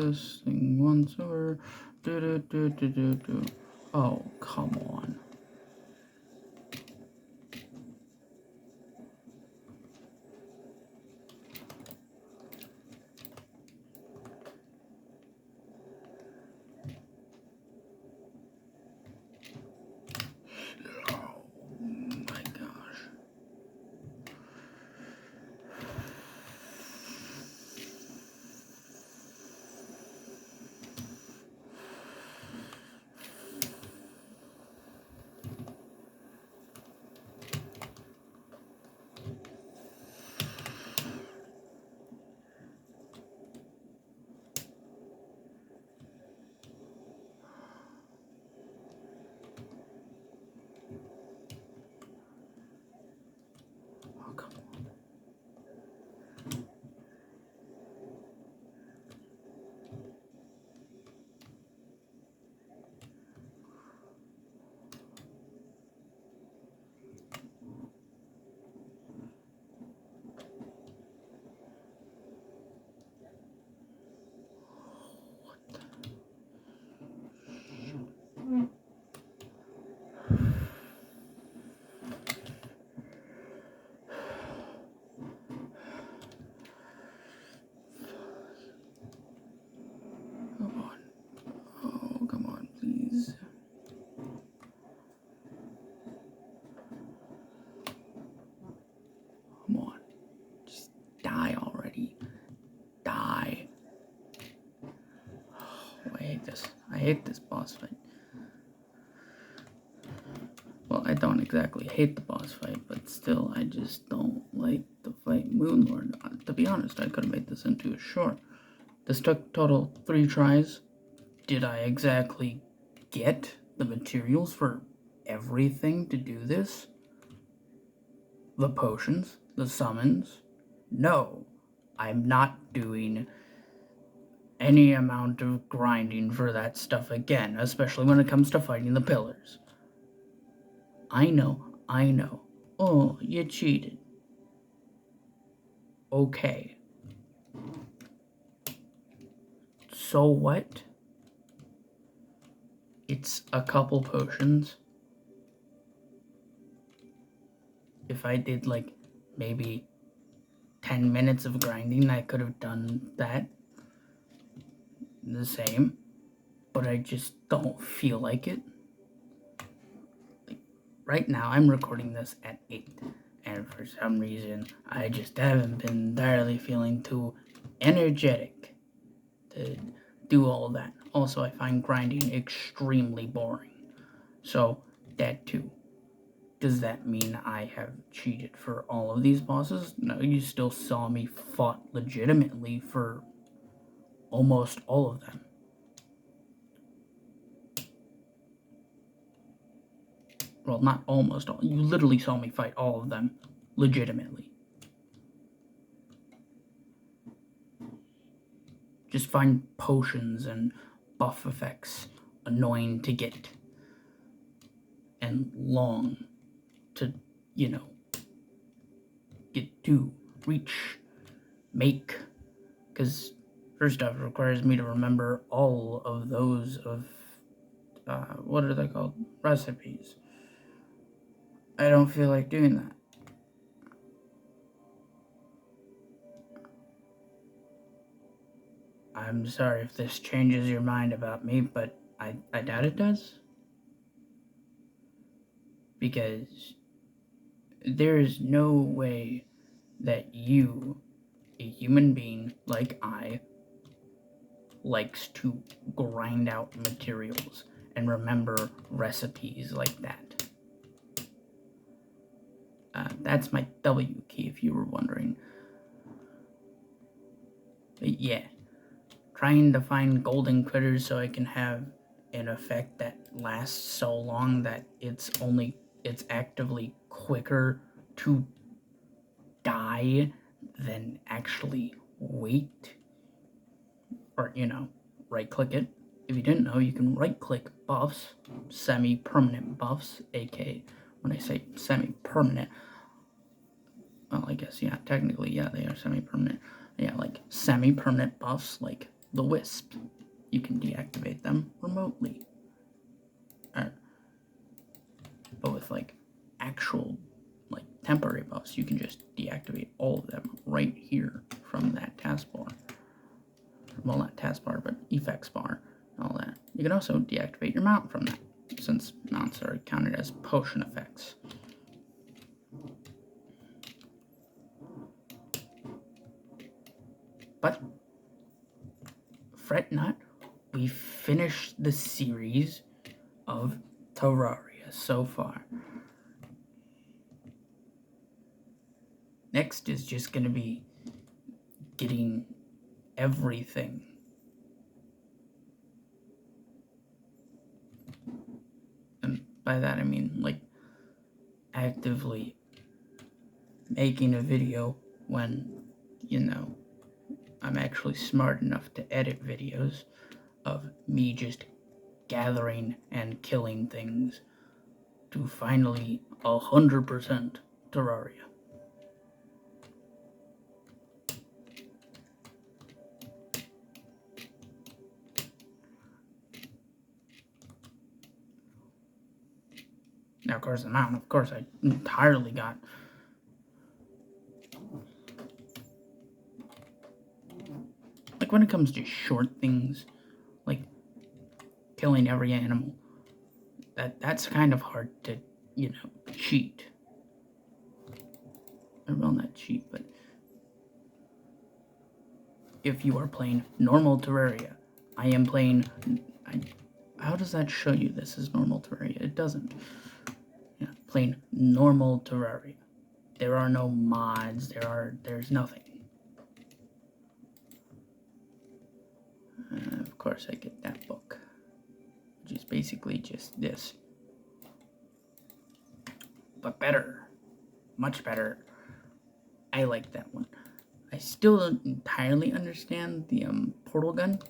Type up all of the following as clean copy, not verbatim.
this thing once over. Oh, come on. Come on, please. Come on. Just die already. Die. Oh, I hate this. I hate this boss fight. Well, I don't exactly hate the boss fight, but still, I just don't like the fight Moonlord. To be honest, I could have made this into a short. This took total 3 tries. Did I exactly get the materials for everything to do this? The potions? The summons? No, I'm not doing any amount of grinding for that stuff again, especially when it comes to fighting the pillars. I know. Oh, you cheated. Okay. So what? It's a couple potions. If I did like maybe 10 minutes of grinding, I could have done that the same, but I just don't feel like it. Like, right now, I'm recording this at 8, and for some reason, I just haven't been entirely feeling too energetic to do all that. Also, I find grinding extremely boring, so that too. Does that mean I have cheated for all of these bosses? No, you still saw me fought legitimately for almost all of them. Well, not almost all. You literally saw me fight all of them legitimately. Just find potions and buff effects annoying to get and long to, get to, reach, make, because first off, it requires me to remember all of those of, what are they called? Recipes. I don't feel like doing that. I'm sorry if this changes your mind about me, but I doubt it does. Because there is no way that you, a human being like I, likes to grind out materials and remember recipes like that. That's my W key, if you were wondering. But yeah, trying to find golden critters so I can have an effect that lasts so long that it's actively quicker to die than actually wait. Or, right click it. If you didn't know, you can right click buffs, semi-permanent buffs, aka when I say semi-permanent, well, I guess, yeah, technically, yeah, they are semi-permanent. Yeah, like semi-permanent buffs, like the wisp. You can deactivate them remotely. But with like actual like temporary buffs, you can just deactivate all of them right here from that taskbar. Well, not taskbar, but effects bar and all that. You can also deactivate your mount from that, since mounts are counted as potion effects. But fret not, we finished the series of Terraria so far. Next is just going to be getting everything. And by that I mean like actively making a video when, you know, I'm actually smart enough to edit videos of me just gathering and killing things to finally 100% Terraria. Now, of course, the mountain, of course, I entirely got. Like, when it comes to short things, like killing every animal, that's kind of hard to, you know, cheat. Or, well, not cheat, but if you are playing normal Terraria, I am playing. How does that show you this is normal Terraria? It doesn't. Yeah, playing normal Terraria. There are no mods. There's nothing. Of course, I get that book, which is basically just this, but better, much better. I like that one. I still don't entirely understand the portal gun.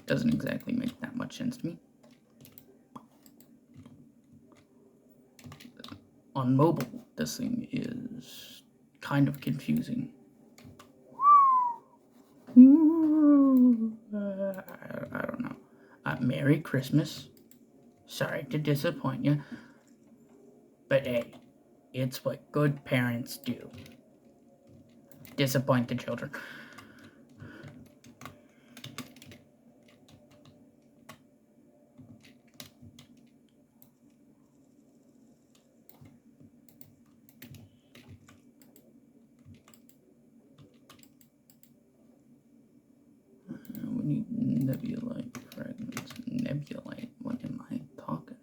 Doesn't exactly make that much sense to me. On mobile, this thing is kind of confusing. I don't know. Merry Christmas. Sorry to disappoint you. But hey, it's what good parents do. Disappoint the children. We need nebulite fragments. Nebulite? What am I talking?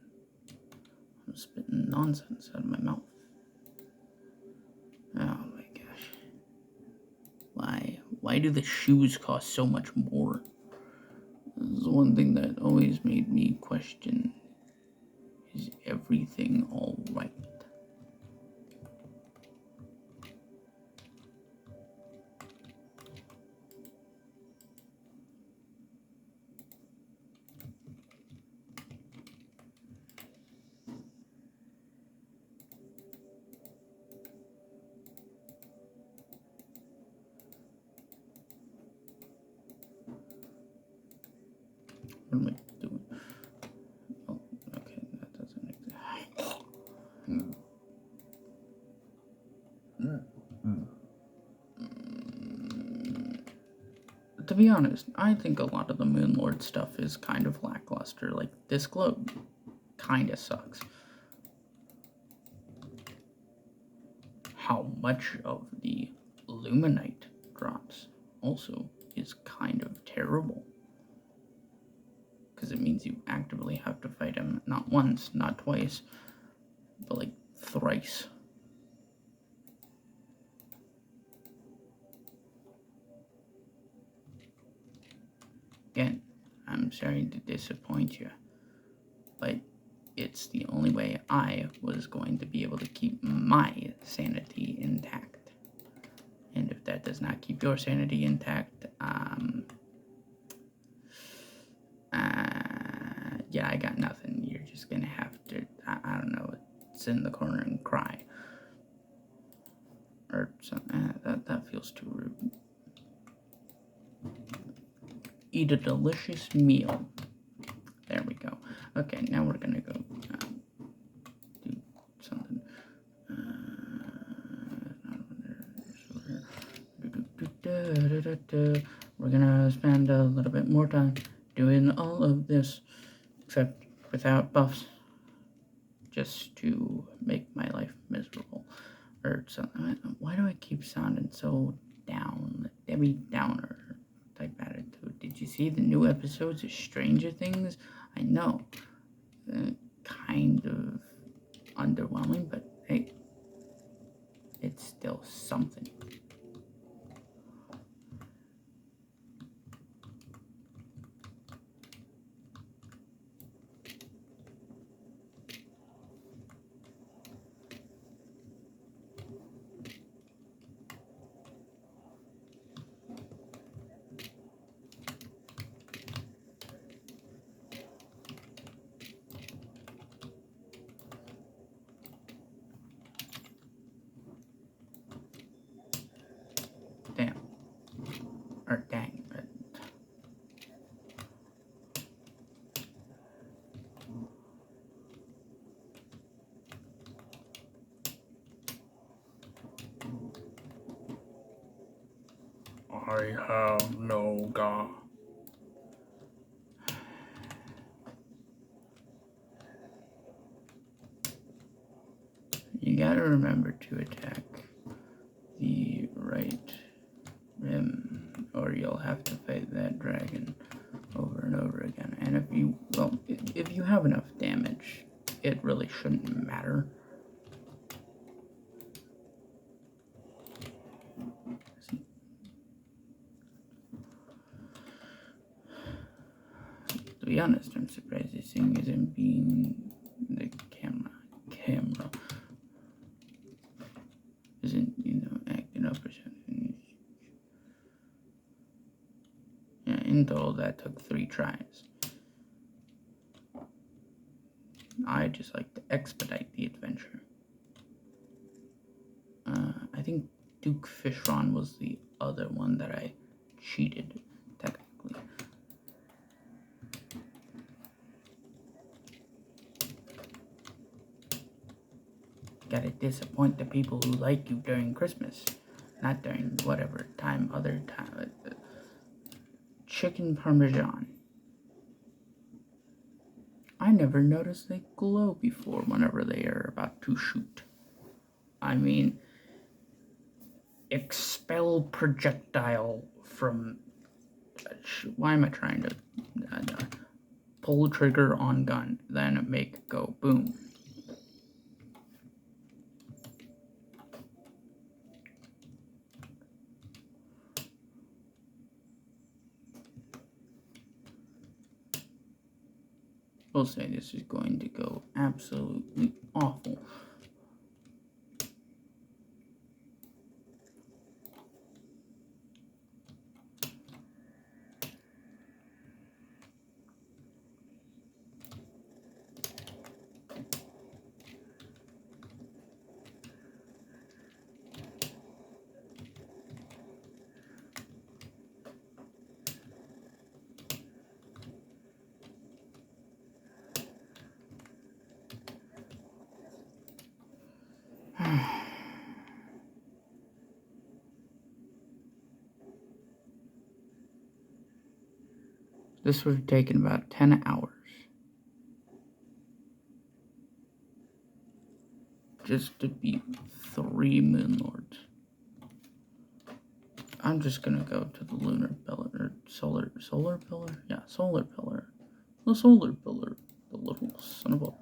I'm spitting nonsense out of my mouth. Oh my gosh. Why do the shoes cost so much more? This is one thing that always made me question, is everything all right? What am I doing? Oh, okay, that doesn't exist. To be honest, I think a lot of the Moonlord stuff is kind of lackluster. Like, this globe kinda sucks. How much of the Luminite drops also is kind of terrible. Because it means you actively have to fight him not once, not twice, but like thrice. Again, I'm sorry to disappoint you, but it's the only way I was going to be able to keep my sanity intact. And if that does not keep your sanity intact, yeah, I got nothing. You're just gonna have to, I don't know, sit in the corner and cry. Or something. That feels too rude. eat a delicious meal. There we go. Okay, now we're gonna go do something. We're gonna spend a little bit more time doing all of this, except without buffs, just to make my life miserable. Or something. Why do I keep sounding so down? Debbie Downer type attitude. Did you see the new episodes of Stranger Things? I know. Kind of underwhelming, but hey, it's still something. Damn. Or dang. I have no God. You gotta remember to attack the right rim, or you'll have to fight that dragon over and over again. And if you have enough damage, it really shouldn't matter. To be honest, I'm surprised this thing isn't being the camera isn't, acting up or something. Yeah, in total that took 3 tries. I just like to expedite the adventure. I think Duke Fishron was the other one that I cheated, technically. Gotta disappoint the people who like you during Christmas, not during whatever other time. Chicken Parmesan. I never noticed they glow before whenever they are about to shoot. I mean, expel projectile from... Why am I trying to pull trigger on gun, then make it go boom? We'll say this is going to go absolutely awful. This would have taken about 10 hours. Just to beat 3 Moon Lords. I'm just gonna go to the lunar pillar, or solar pillar? Yeah, solar pillar. The solar pillar. The little son of a...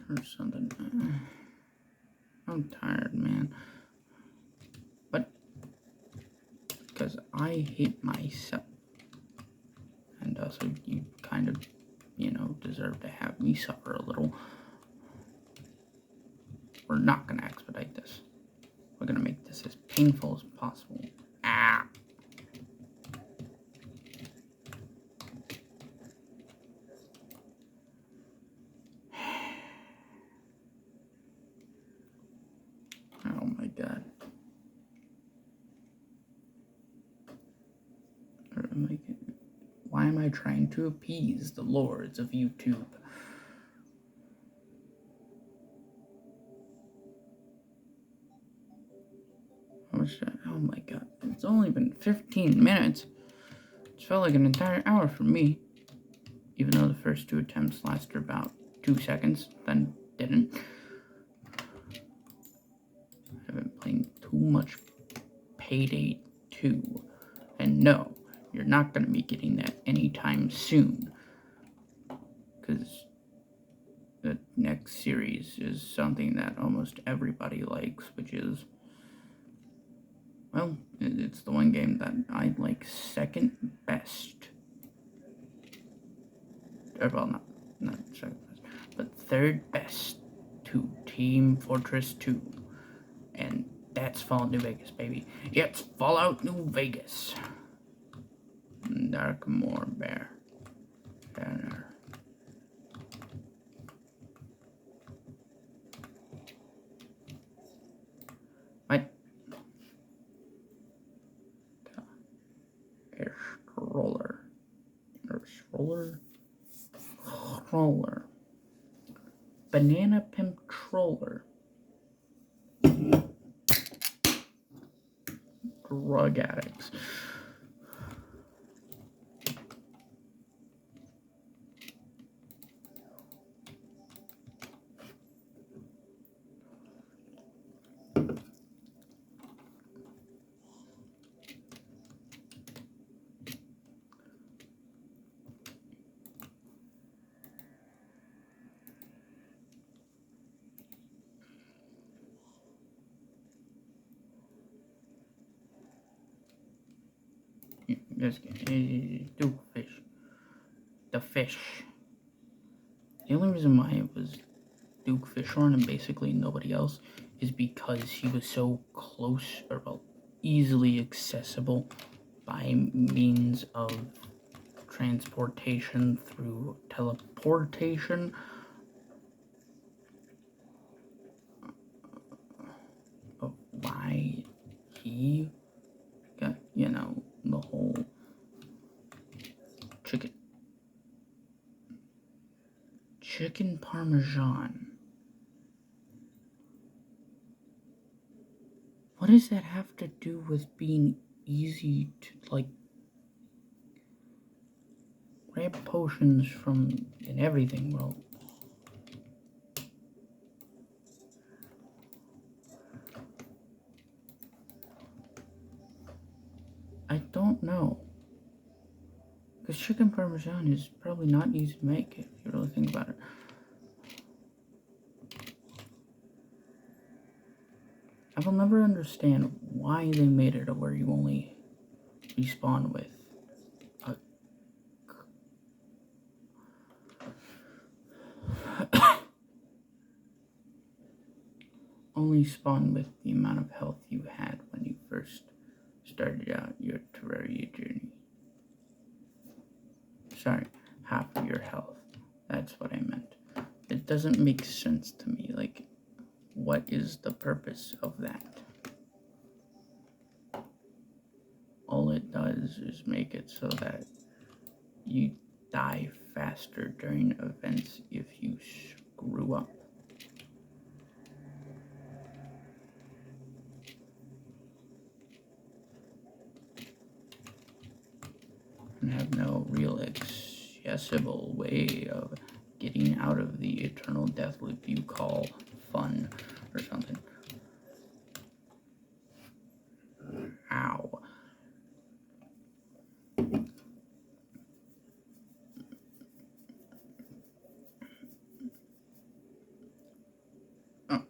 or something. I'm tired, man. But because I hate myself. And also, you kind of, deserve to have me suffer a little. We're not going to expedite this. We're going to make this as painful as possible. Ah! Oh my God. why am I trying to appease the lords of YouTube? Oh my god, it's only been 15 minutes. It felt like an entire hour for me. Even though the first 2 attempts lasted about 2 seconds, then didn't. I've been playing too much Payday 2. And no, you're not going to be getting that anytime soon. Because the next series is something that almost everybody likes, which is, well, it's the one game that I like second best. Well, not second best, but third best to Team Fortress 2. And that's Fallout New Vegas, baby. It's Fallout New Vegas. Darkmoor Bear. Banner. What? Air stroller. Or stroller? Stroller. Banana Pimp Troller. Drug addicts. Just do fish. The fish. The only reason why it was Duke Fishhorn and basically nobody else is because he was so close, or well, easily accessible by means of transportation through teleportation. Of why he got, the whole chicken parmesan. What does that have to do with being easy to, like, grab potions from and everything, bro? I don't know. Because chicken parmesan is probably not easy to make if you really think about it. I will never understand why they made it where you only respawn with only spawn with the amount of health you had when you first started out your Terraria journey. Sorry, half of your health. That's what I meant. It doesn't make sense to me. Like, what is the purpose of that? All it does is make it so that you die faster during events if you screw up. And have no real accessible way of getting out of the eternal death loop you call fun or something. Ow. Oh,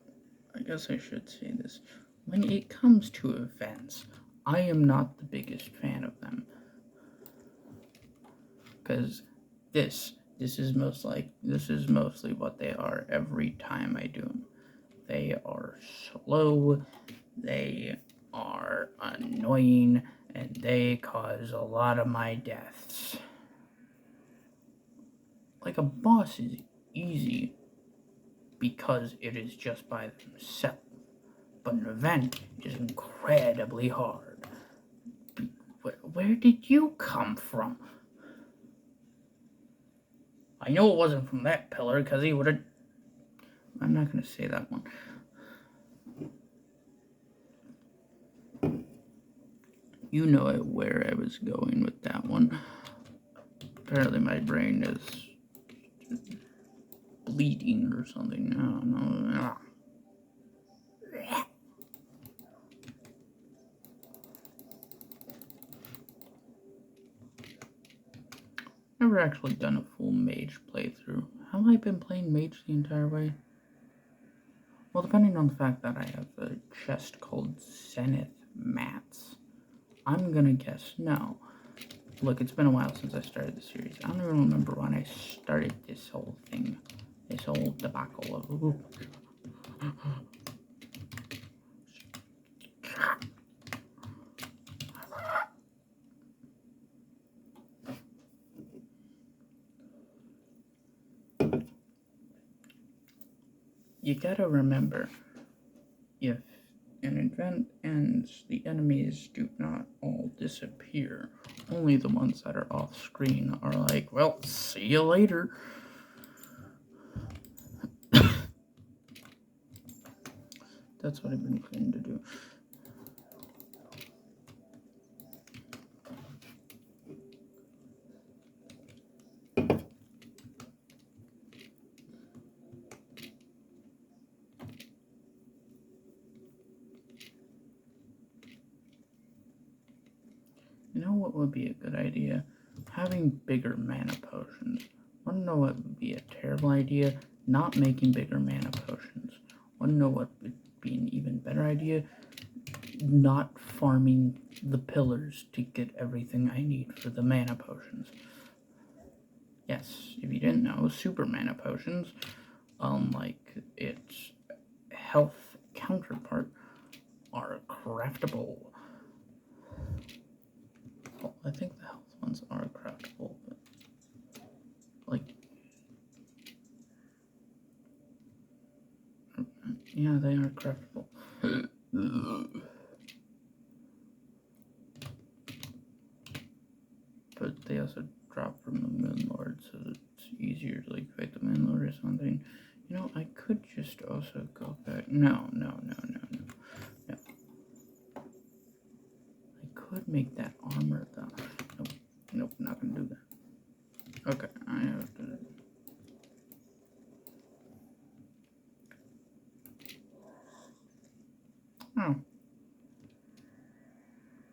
I guess I should say this. When it comes to events, I am not the biggest fan of them. Because this is mostly what they are every time I do them. They are slow, they are annoying, and they cause a lot of my deaths. Like, a boss is easy because it is just by themselves, but an event is incredibly hard. Where did you come from? I know it wasn't from that pillar, because he would have... I'm not going to say that one. You know where I was going with that one. Apparently my brain is bleeding or something. No. Never actually done a full mage playthrough. Have I been playing mage the entire way? Well, depending on the fact that I have a chest called Zenith Mats, I'm gonna guess no. Look, it's been a while since I started the series. I don't even remember when I started this whole thing. This whole debacle of... You gotta remember, if an event ends, the enemies do not all disappear. Only the ones that are off screen are like, well, see you later. That's what I've been trying to do. You know what would be a good idea? Having bigger mana potions. Wanna know what would be a terrible idea? Not making bigger mana potions. Wanna know what would be an even better idea? Not farming the pillars to get everything I need for the mana potions. Yes, if you didn't know, super mana potions, like its health counterpart, are craftable. Well, I think the health ones are craftable, but like, yeah, they are craftable. But they also drop from the Moon Lord, so it's easier to like fight the Moon Lord or something. You know, I could just also go back. No. I could make that armor though. Nope, not gonna do that. Okay, I have to. Oh.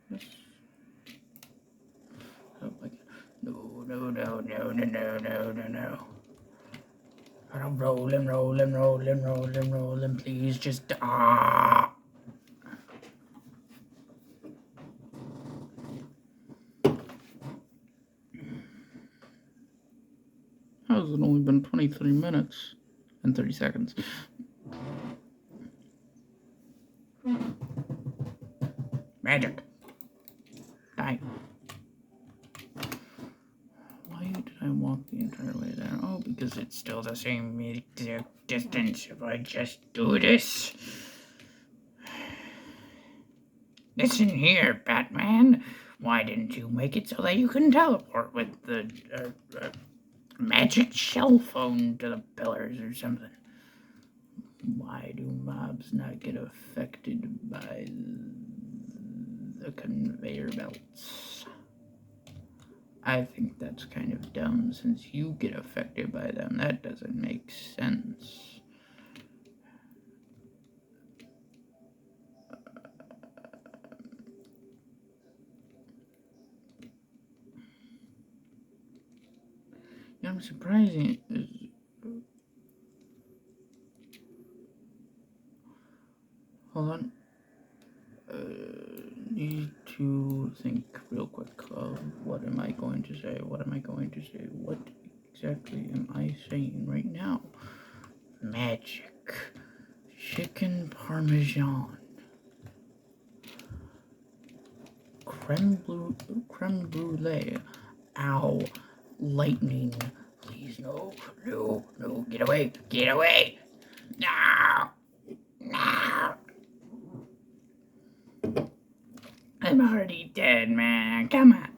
This. Oh my god. No. I'm rolling, please just How's it only been 23 minutes and 30 seconds? Magic. Die. Why did I walk the entire way there? Oh, because it's still the same distance if I just do this. Listen here, Batman. Why didn't you make it so that you can teleport with the magic shell phone to the pillars or something? Why do mobs not get affected by the conveyor belts? I think that's kind of dumb, since you get affected by them. That doesn't make sense. Yeah, I'm surprised. Hold on. Need to think real quick of what am I going to say? What exactly am I saying right now? Magic. Chicken parmesan. Creme brulee. Ow. Lightning. Please, no. Get away. No. I'm already dead, man. Come on.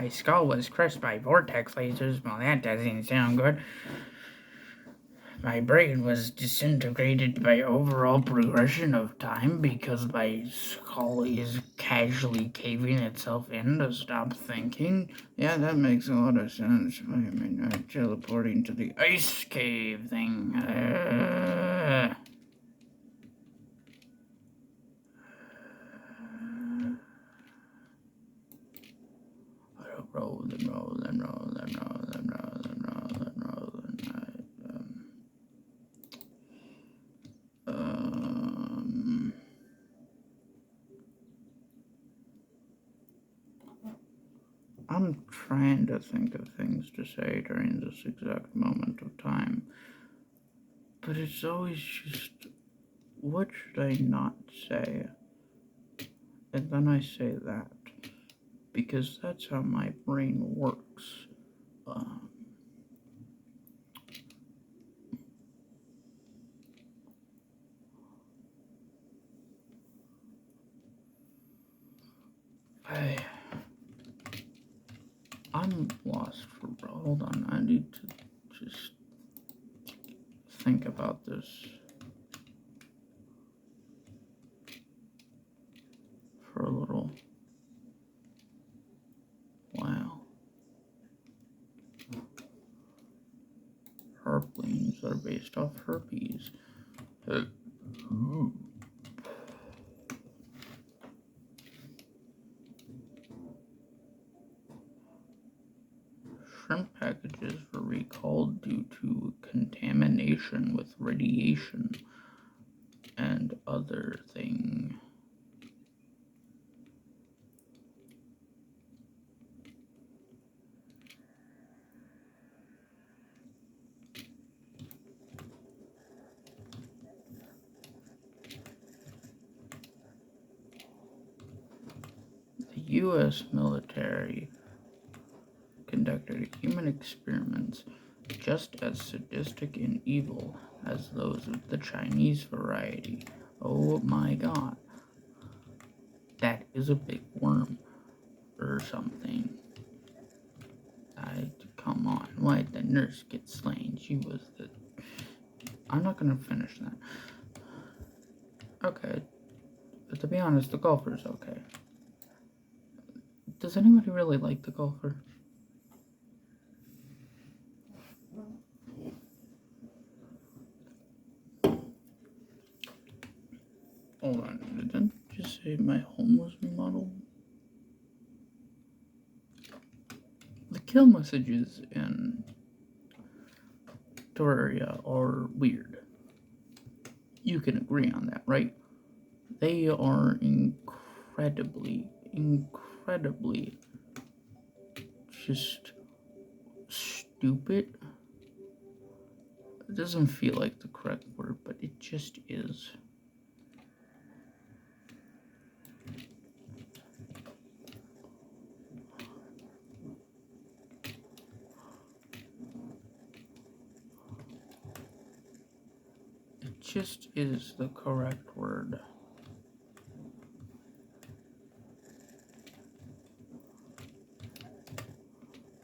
My skull was crushed by vortex lasers. Well, that doesn't sound good. My brain was disintegrated by overall progression of time because my skull is casually caving itself in to stop thinking. Yeah, that makes a lot of sense. I mean, teleporting to the ice cave thing. Roll and roll and roll and roll and roll and roll and roll and I'm trying to think of things to say during this exact moment of time, but it's always just, what should I not say? And then I say that, because that's how my brain works. I'm lost for, hold on, I need to just think about this for a little while. Herplings are based off herpes. Shrimp packages were recalled due to contamination with radiation and other thing. The U.S. military conducted human experiments just as sadistic and evil as those of the Chinese variety. Oh my god. That is a big worm or something. Come on, why did the nurse get slain? She was the... I'm not gonna finish that. Okay, but to be honest, the golfer's okay. Does anybody really like the golfer? Hold on, did that just say my home was remodeled? The kill messages in Terraria are weird. You can agree on that, right? They are incredibly just stupid. It doesn't feel like the correct word, but it just is. It just is the correct word.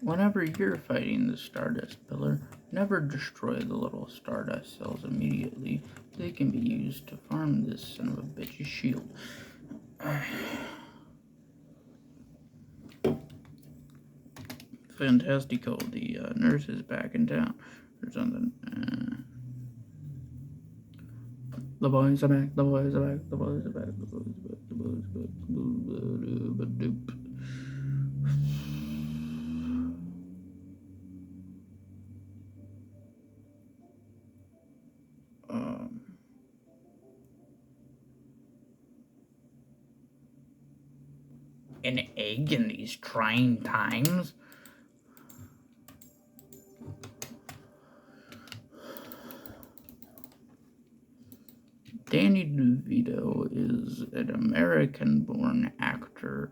Whenever you're fighting the Stardust Pillar, never destroy the little Stardust cells immediately. They can be used to farm this son of a bitch's shield. Fantastico, the nurse is back in town or something. The boys are back, the boys are back, the boys are back, the boys are back, the boys are back, the boys are back. An egg in these trying times? Danny DeVito is an American-born actor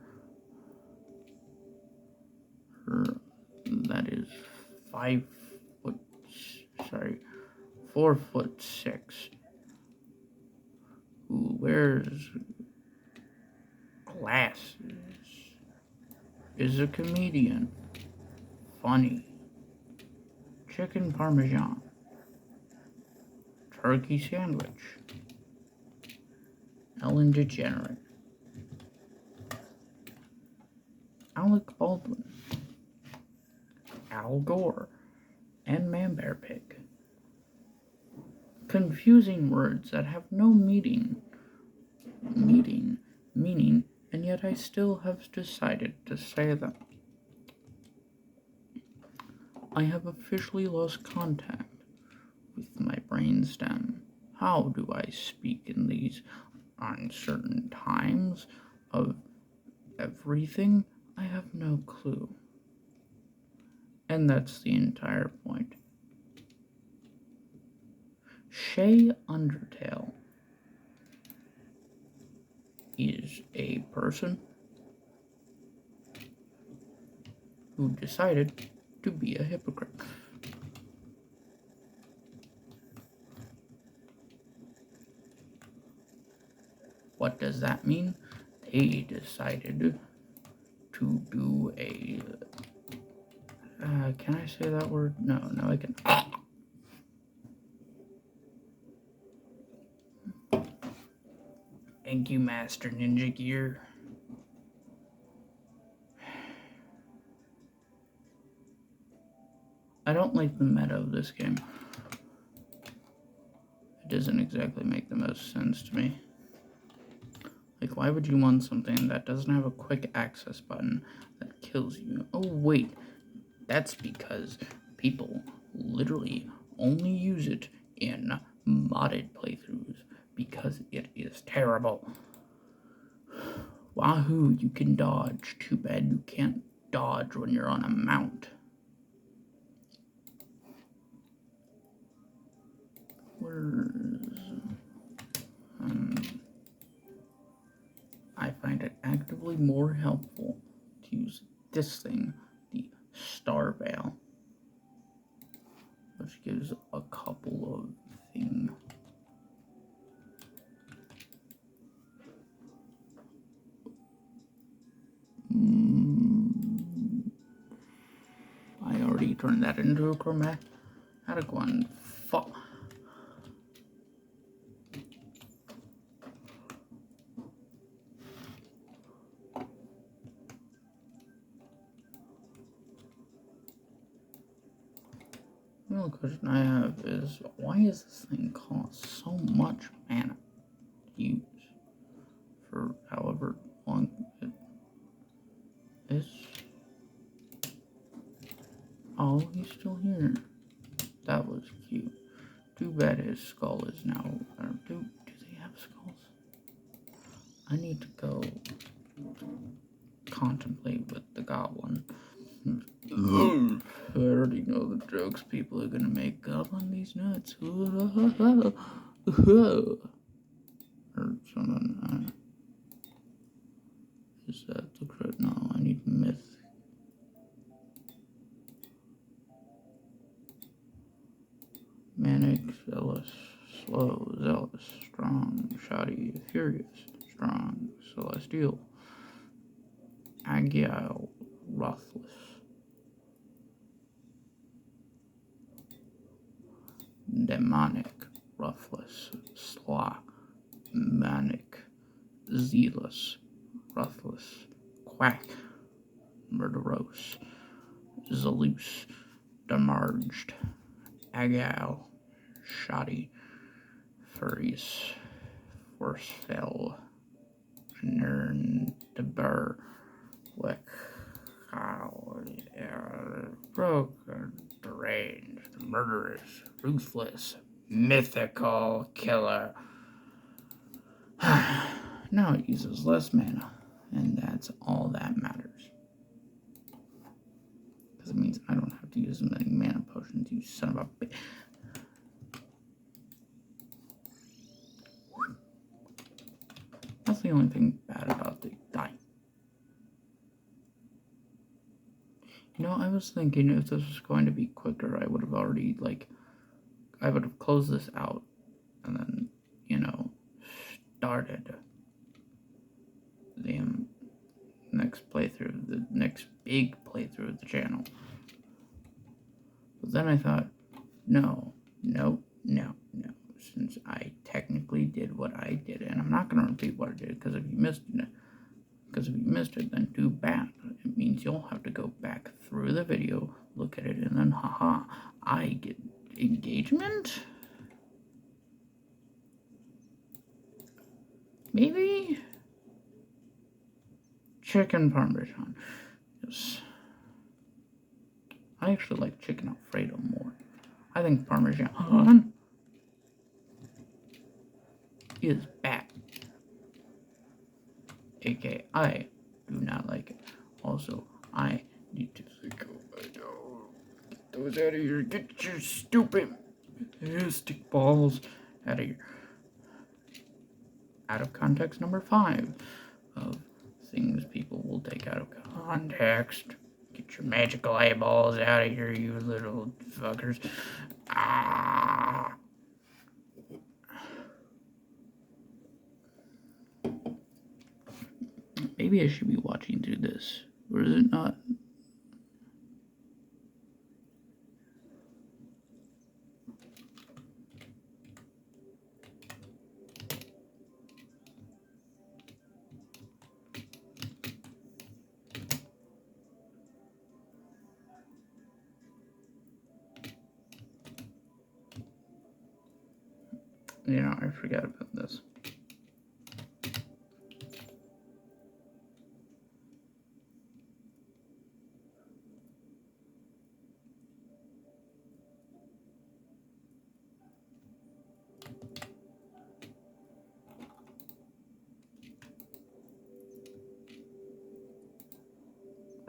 that is 4'6", who wears glasses is a comedian. Funny. Chicken parmesan. Turkey sandwich. Ellen DeGenerate. Alec Baldwin. Al Gore. And Man Bear Pig. Confusing words that have no meaning, and yet I still have decided to say them. I have officially lost contact with my brainstem. How do I speak in these uncertain times of everything? I have no clue. And that's the entire point. Shayy Undertale is a person who decided to be a hypocrite. What does that mean? They decided to do a... can I say that word? No, I can... Thank you, Master Ninja Gear. I don't like the meta of this game. It doesn't exactly make the most sense to me. Like, why would you want something that doesn't have a quick access button that kills you? Oh, wait. That's because people literally only use it in modded playthroughs because it is terrible. Wahoo, you can dodge. Too bad you can't dodge when you're on a mount. I find it actively more helpful to use this thing, the Star Veil, which gives a couple of things. I already turned that into a chromatic one. Fuck. The only question I have is, why is this thing cost so much mana to use for however long it is? Oh, he's still here. That was cute. Too bad his skull is now... Do they have skulls? I need to go contemplate with the goblin. I already know the jokes people are gonna make. Goblin these nuts. Or something. Is that the correct? No, I need myth. Manic, zealous, slow, zealous, strong, shoddy, furious, strong, celestial, agile, ruthless, demonic, ruthless, slaw, manic, zealous, ruthless, quack, murderous, zaloose, demarged, agile, shoddy, furious, forceful, nern, debar, wick, broken, deranged, murderous, ruthless, mythical killer. Now it uses less mana, and that's all that matters. Because it means I don't have to use as many mana potions, you son of a bitch. That's the only thing bad about the die. You know, I was thinking if this was going to be quicker, I would have already, I would have closed this out and then, started the next playthrough, the next big playthrough of the channel. But then I thought, no. Since I technically did what I did, and I'm not going to repeat what I did, because if you missed it, then too bad. It means you'll have to go back through the video, look at it, and then haha, I get engagement? Maybe? Chicken Parmesan. Yes. I actually like chicken Alfredo more. I think Parmesan is bad. AKA, I do not like it. Also, I need to think get those out of here. Get your stupid stick balls out of here. Out of context number 5 of things people will take out of context. Get your magical eyeballs out of here, you little fuckers. Ah. Maybe I should be watching through this, or is it not? You know, I forgot about this.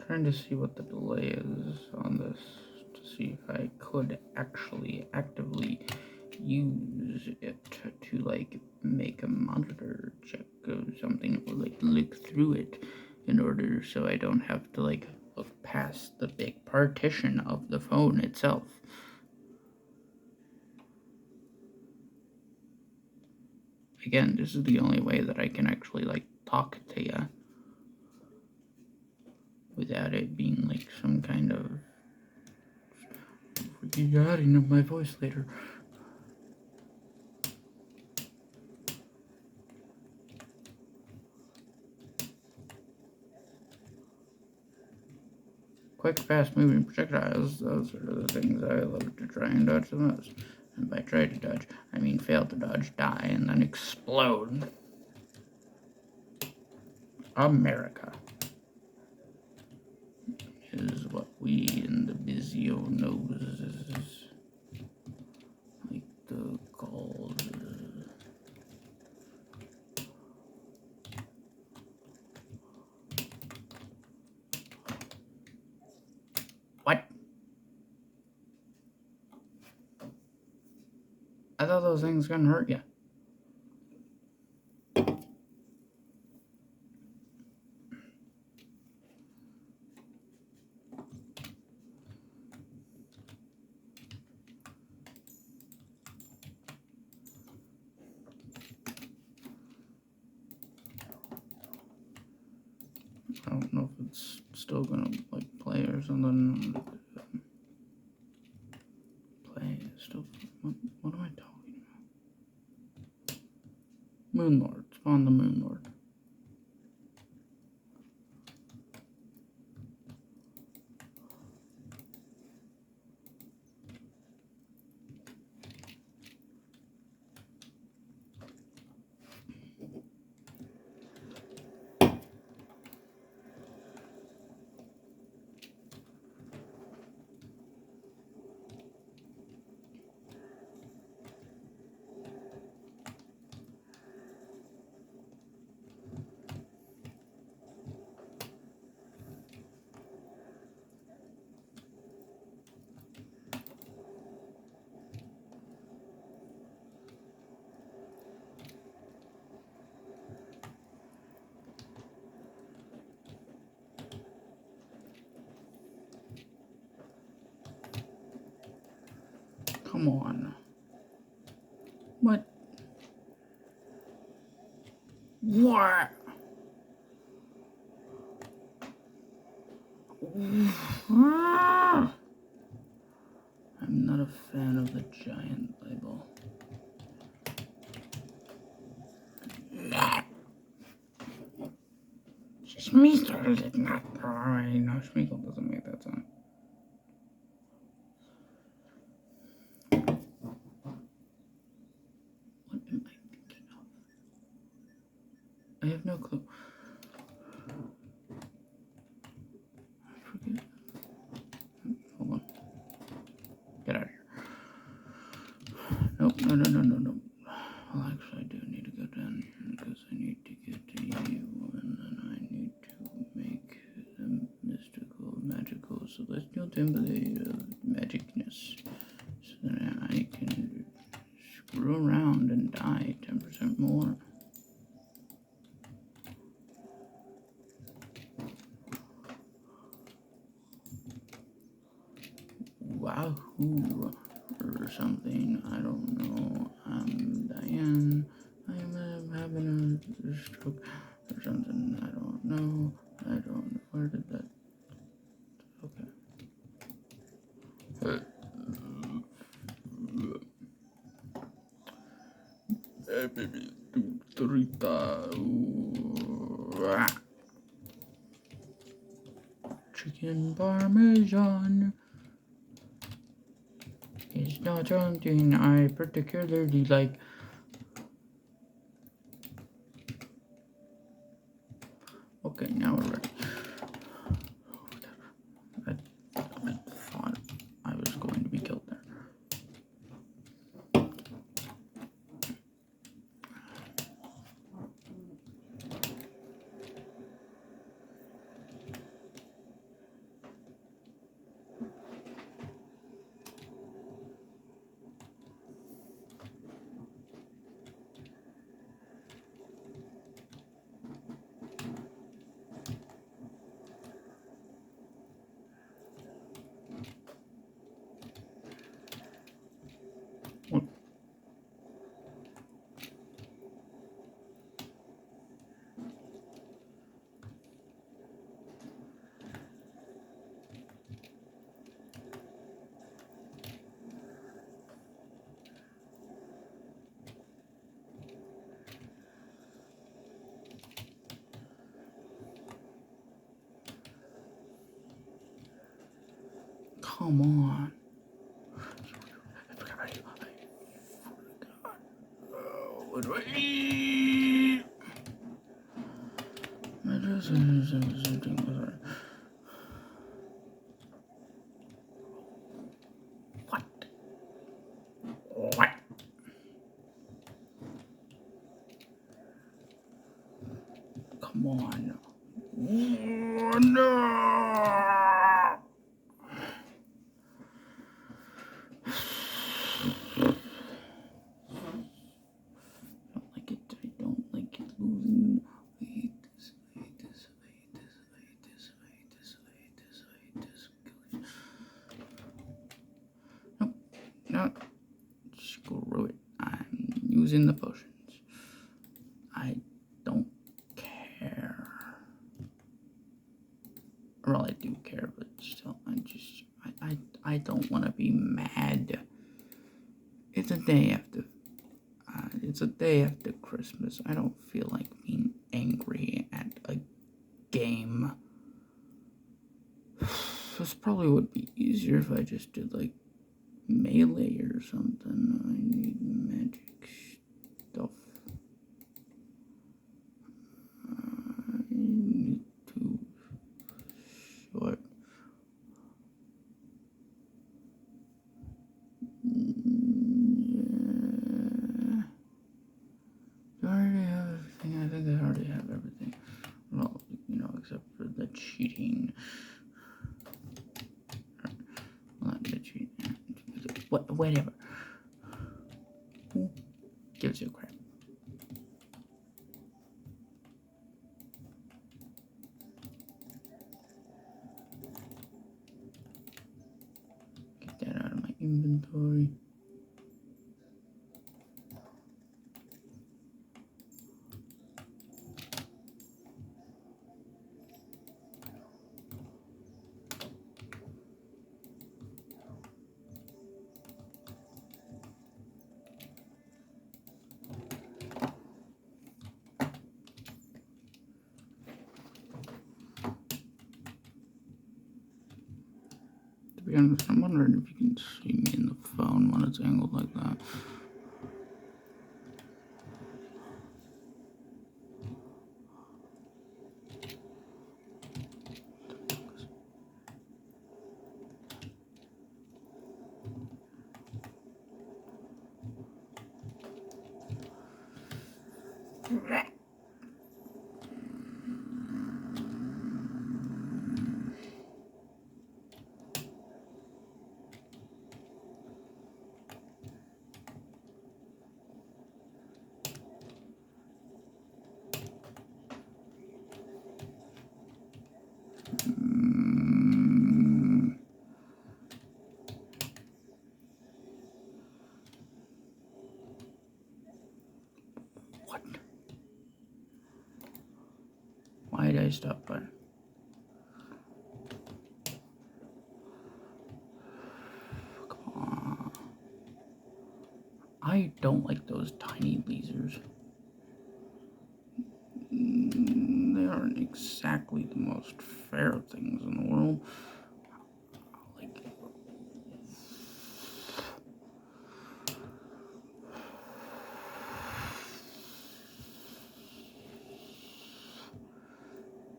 Trying to see what the delay is on this to see if I could actually actively use it to like make a monitor check or something, or like look through it in order so I don't have to like look past the big partition of the phone itself. Again, this is the only way that I can actually like talk to you without it being like some kind of adding of my voice later. Quick, fast-moving projectiles, those are the things I love to try and dodge the most. And by try to dodge, I mean fail to dodge, die, and then explode. America is what we in the Bizio knows like the called. What? I thought those things couldn't hurt you. I don't know if it's still gonna like play or something. Play still. What am I talking about? Moonlord. Spawn the Moonlord. Come on. What? What? I'm not a fan of the giant label. Schmeagol is not. Alright, no, Schmeagol doesn't make that sound. What am I thinking of? I have no clue. I forget. Hold on. Get out of here. Nope, no. Well, actually, I do need to go down here because I need to get to you, and then I need to make them mystical, magical, celestial template of magicness, so that I can screw around and die 10% more. Wahoo! Or something, I don't know. I'm Diane. I'm having a stroke or something. I don't know. Where did that? Okay. Hey, baby. Torita. Chicken parmesan is not something I particularly like. Okay, now we're ready. I thought I was going to be killed there. What? Come on. What do I eat? What? Come on. Oh, no! I don't like it losing. I hate this. No. Screw it. I'm using the potions. I don't care. Well, I do care, but still, I don't want to be mad. It's a day after. It's a day after Christmas. I don't feel like being angry at a game. This probably would be easier if I just did like melee or something. I need magic stuff. I need to sort. Do I already have everything? I think I already have everything. Well, except for the cheating. Not the cheating. Whatever. Who gives a crap? Get that out of my inventory. honest, I'm wondering if you can see me in the phone when it's angled like that. What? Why did I stop by? Come on. I don't like those tiny lasers. They aren't exactly the most fair things in the world. Like,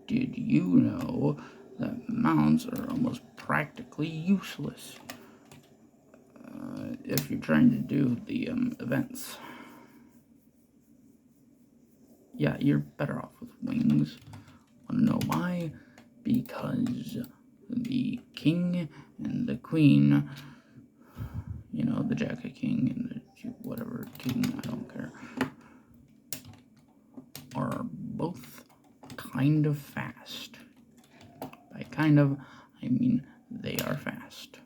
did you know that mounts are almost practically useless if you're trying to do the events? Yeah, you're better off with wings. Wanna know why? Because the king and the queen, you know, the jacket king and the whatever king, I don't care, are both kind of fast. By kind of, I mean they are fast.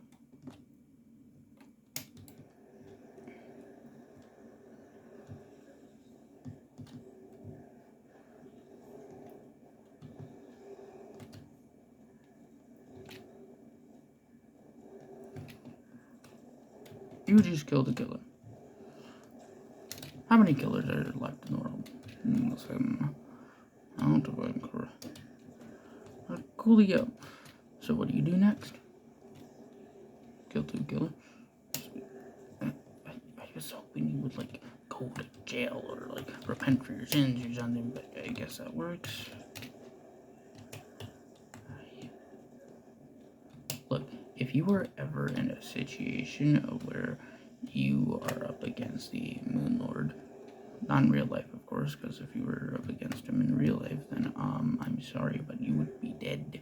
You just killed a killer. How many killers are there left in the world? I don't know if I'm correct. Coolio. So what do you do next? Kill two killers? I was hoping you would, like, go to jail or, like, repent for your sins or something, but I guess that works. Look, if you were ever in a situation where you are up against the Moon Lord, not in real life, of course, because if you were up against him in real life, then, I'm sorry, but you would be dead.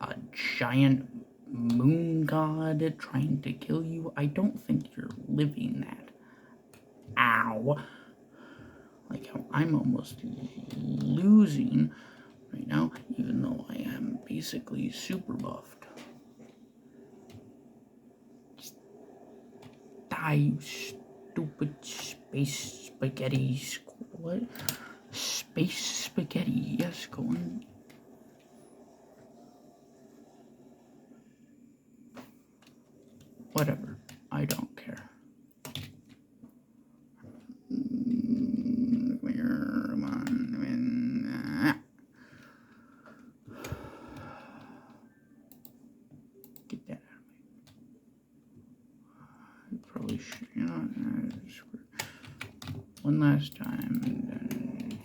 A giant moon god trying to kill you? I don't think you're living that. Ow. Like how I'm almost losing right now, even though I am basically super buffed. Just die, you stupid space spaghetti. What? Space spaghetti. Yes, go on. Whatever. I don't care. Come on. Get that out of me. I probably should, you know, one last time, and then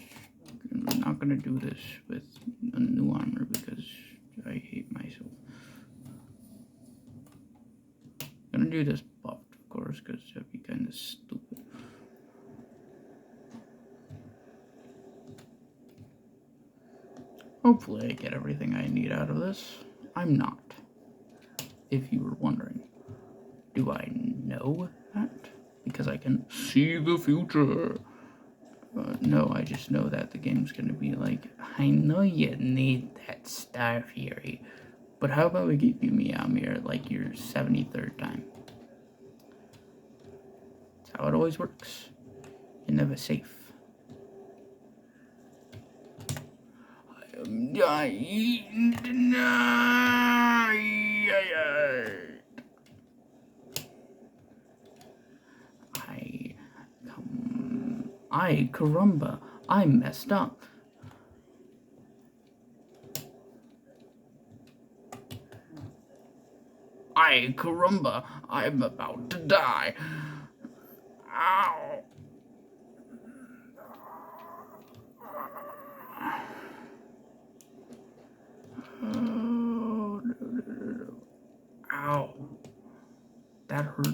I'm not gonna do this with a new armor because I hate myself. I'm gonna do this buffed, of course, because that'd be kind of stupid. Hopefully I get everything I need out of this. I'm not, if you were wondering. Do I know that? Because I can see the future. No, I just know that the game's gonna be like, I know you need that Star Fury, but how about we give you Meowmere like your 73rd time? That's how it always works. You're never safe. I am dying tonight. Caramba, I messed up. die, caramba, I'm about to die. Ow. Oh, no. Ow. That hurt.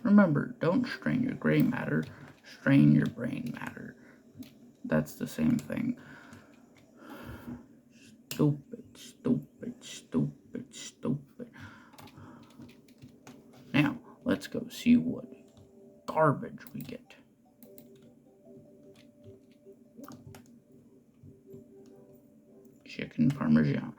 Remember, don't strain your gray matter, strain your brain matter. That's the same thing. Stupid, stupid, stupid, stupid. Now, let's go see what garbage we get. Chicken Parmesan.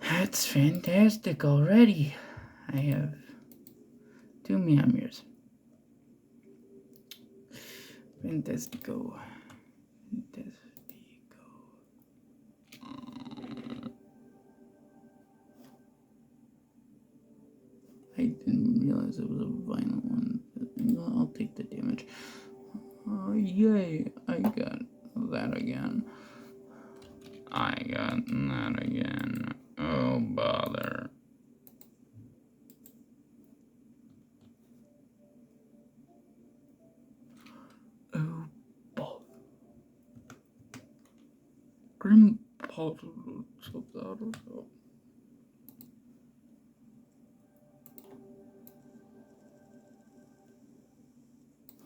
That's fantastic already. I have 2 meow meows. Fantastico. Fantastico. I didn't realize it was a violent one. I'll take the damage. Oh, yay. I got that again. I got that again. Oh, bother. Oh, bother. Grim bother.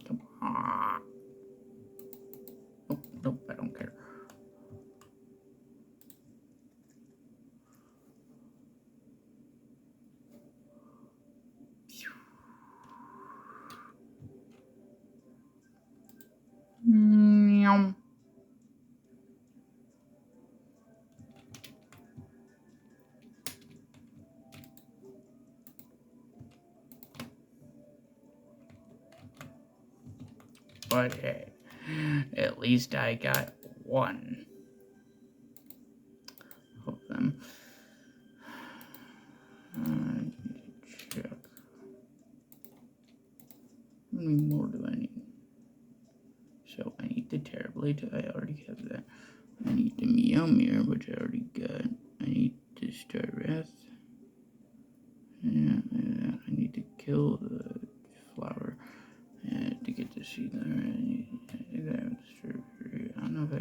Come on. Nope, nope, I don't care. Meow. But hey, at least I got one of them. I need to check. How many more do I need? So I need the Terrablade, I already have that. I need the Meow Mirror, which I already got. I need the Star Wrath. Yeah, I need to kill the flower to get the seed there. I think I have the strawberry. I don't know if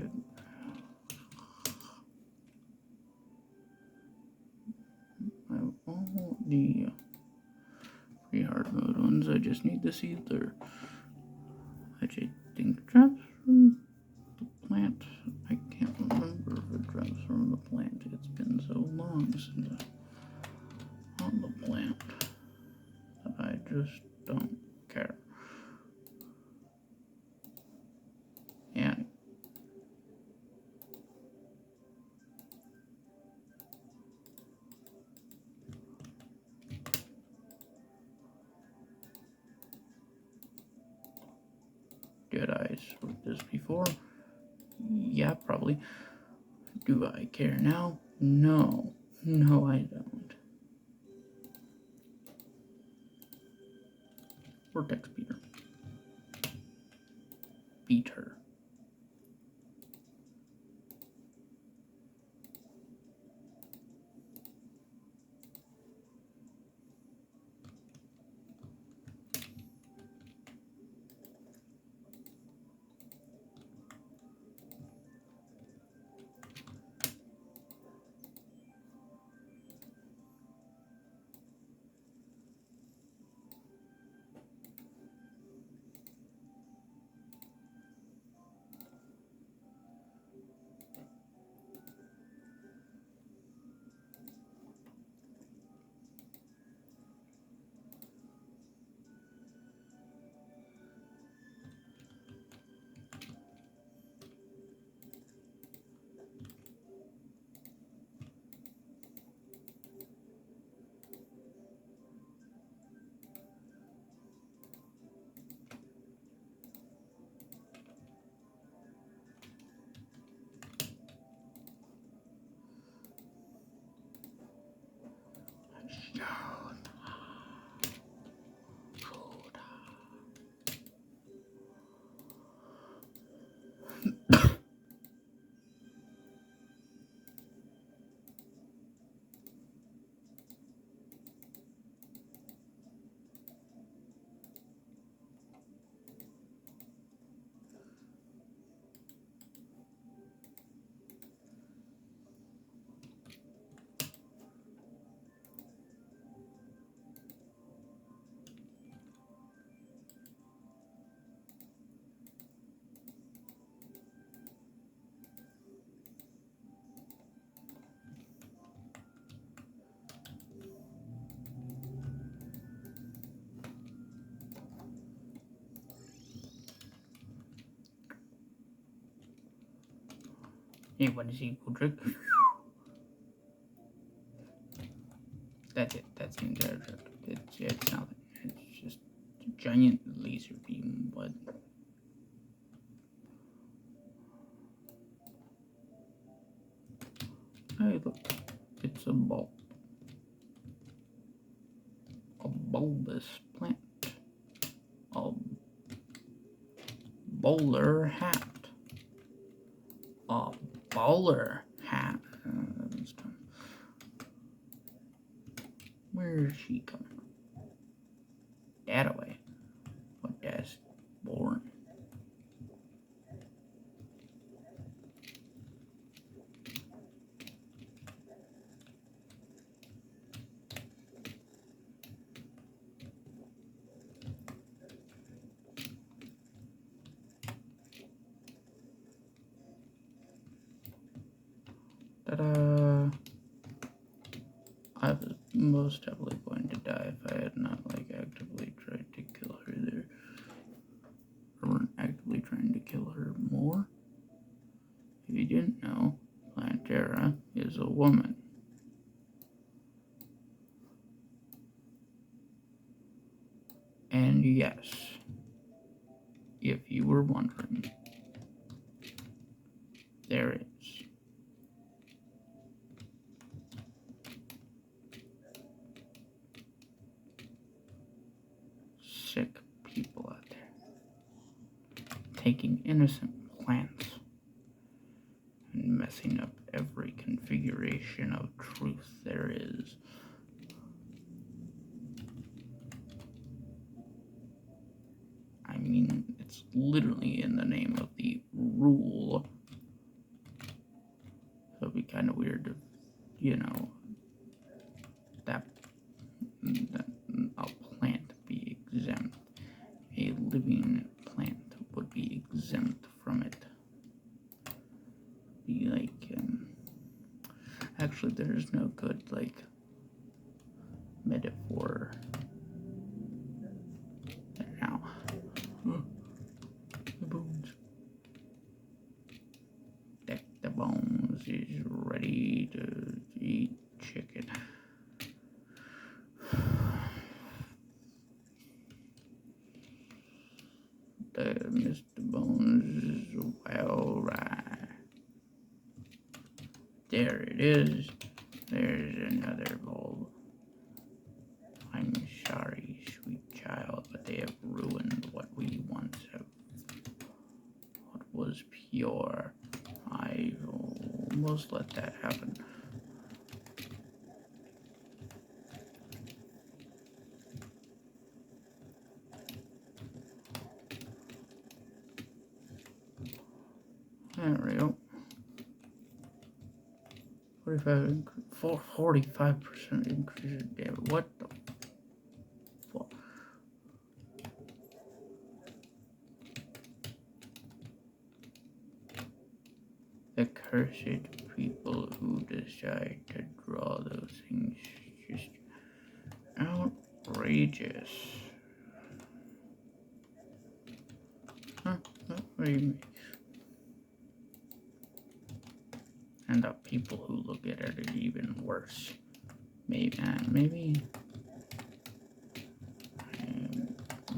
I have all the free hard mode ones. I just need the seed there, which I think drops from the plant. I can't remember if it drops from the plant. It's been so long since on the plant that I just don't care. Yeah. Did I sort this before? Yeah, probably. Do I care now? No. No, I don't. Vortex beater. Beat her. What is equal trick? That's it. That's the entire trick. It's nothing. It's just a giant laser beam. What? Hey, look. It's a bulb. A bulbous plant. A bowler hat. A bowler hat. Where is she coming from? That away. But that's boring. Ta-da! I was most definitely going to die if I had not actively tried to kill her there. Or weren't actively trying to kill her more. If you didn't know, Terra is a woman. And yes, if you were wondering, there is. Sick people out there taking innocent plants and messing up every configuration of truth there is. I mean, it's literally in the name of the rule. So it'd be kind of weird if, that a plant be exempt. A living plant would be exempt from it. Be like, actually, there's no good, metaphor. Now, the bones. Deck the bones is ready to eat chicken. Mr. Bones is well right. There it is. There's another bulb. I'm sorry, sweet child, but they have ruined what we once have. What was pure. I almost let that happen. There we go. 45% increase in damage. What the fuck? The cursed people who decide to draw those things just outrageous. Huh? What do you mean? And the people who look at it are even worse. Maybe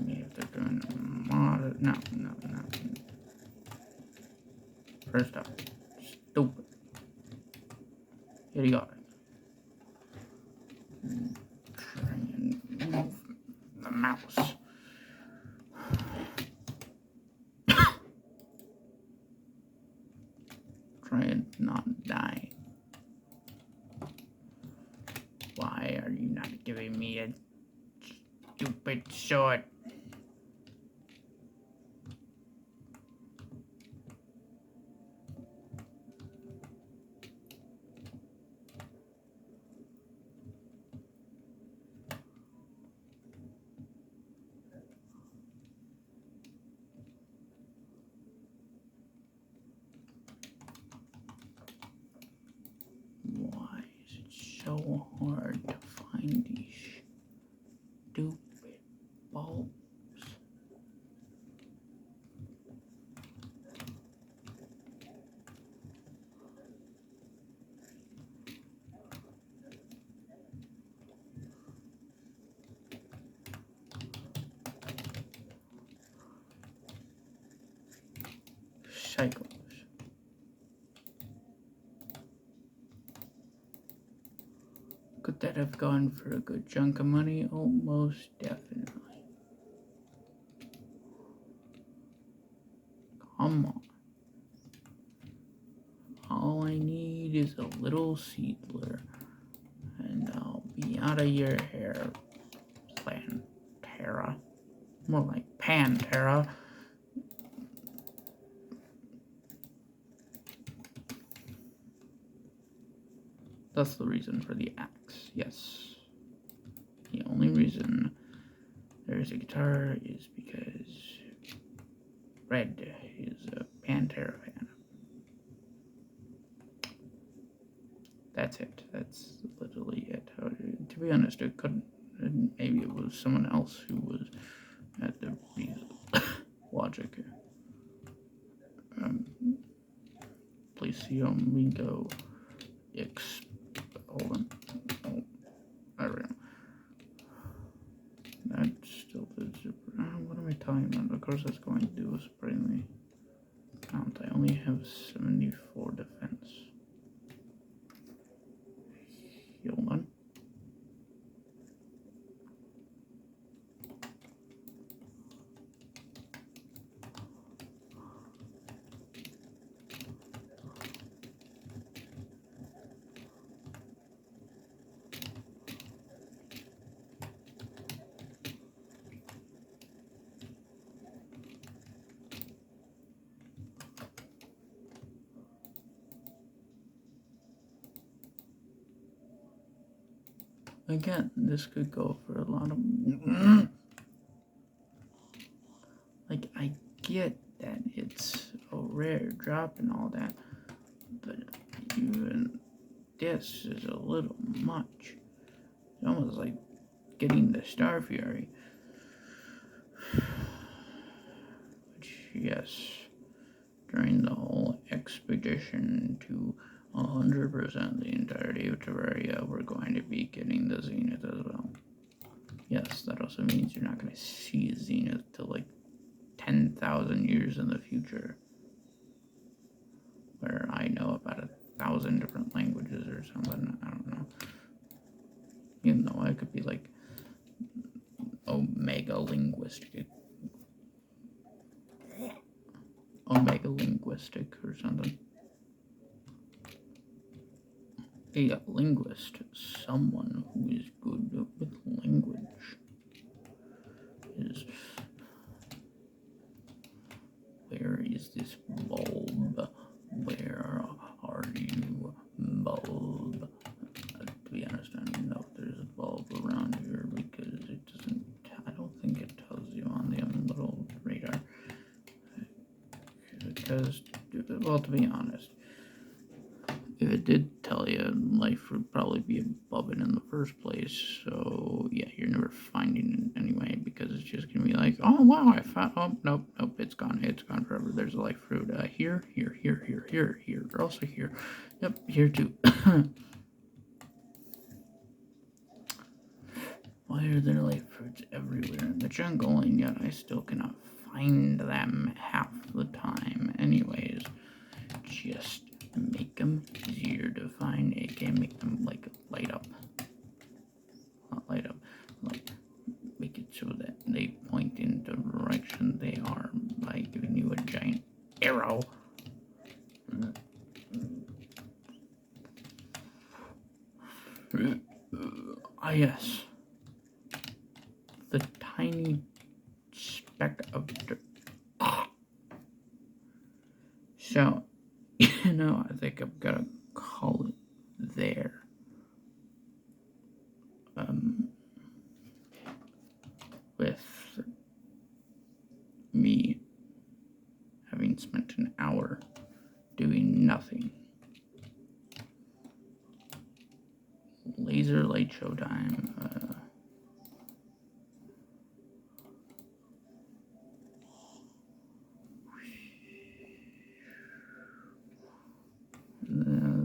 if they're doing mod. No. First off, stupid. Here you go. Try and move the mouse. Try and not die. Why are you not giving me a stupid sword? Why is it so hard to find these stupid bulbs? cycles. Could that have gone for a good chunk of money? Oh, most definitely. Come on. All I need is a little seedler, and I'll be out of your hair, Plantera. More like Pantera. That's the reason for the axe, yes. The only reason there's a guitar is because Red is a Pantera fan. That's it. That's literally it. To be honest, it couldn't. Maybe it was someone else who was at the logic. Please see on we go. Hold on. Oh, there we go. That's still the super. What am I talking about? Of course, that's going to do a surprisingly count. I only have 74 defense. Hold on. Again, this could go for a lot of. Like, I get that it's a rare drop and all that, but even this is a little much. It's almost like getting the Star Fury. Which, yes, during the whole expedition to 100% the entirety of Terraria, we're going to be getting the Zenith as well. Yes, that also means you're not going to see Zenith till like 10,000 years in the future, where I know about 1,000 different languages or something. I don't know. Even though I could be like omega linguistic or something. A linguist, someone who is good with language, is. Where is this bulb? Where are you, bulb? To be honest, I don't know if there's a bulb around here because it doesn't. I don't think it tells you on the little radar. Because, well, to be honest, if it did tell you, life would probably be above it in the first place. So, yeah, you're never finding it anyway because it's just going to be like, oh, wow, I found, oh, nope, it's gone. It's gone forever. There's a life fruit here, also here. Yep, here too. Why are there life fruits everywhere in the jungle and yet I still cannot find them half the time? Anyways, just make them easier to find. It can make them like light up. Not light up, like make it so that they point in the direction they are by giving you a giant arrow. Yes. The tiny speck of dirt. So, I think I'm gonna call it there. With me having spent an hour doing nothing. Laser light show time.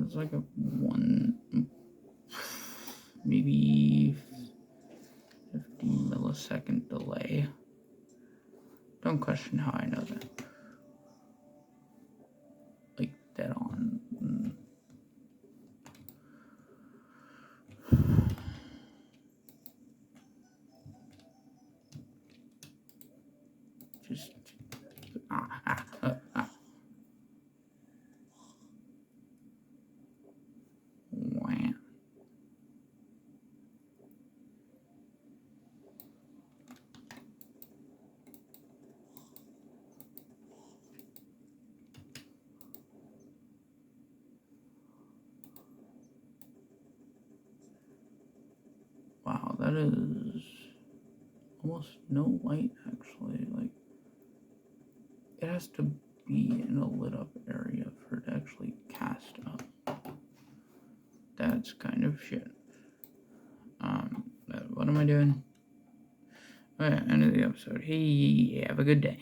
It's like a 1, maybe 15 millisecond delay. Don't question how I know that. Just Wham. Wow, that is almost no light actually. Like, it has to be in a lit up area for it to actually cast up. That's kind of shit. What am I doing? Alright, end of the episode. Hey, have a good day.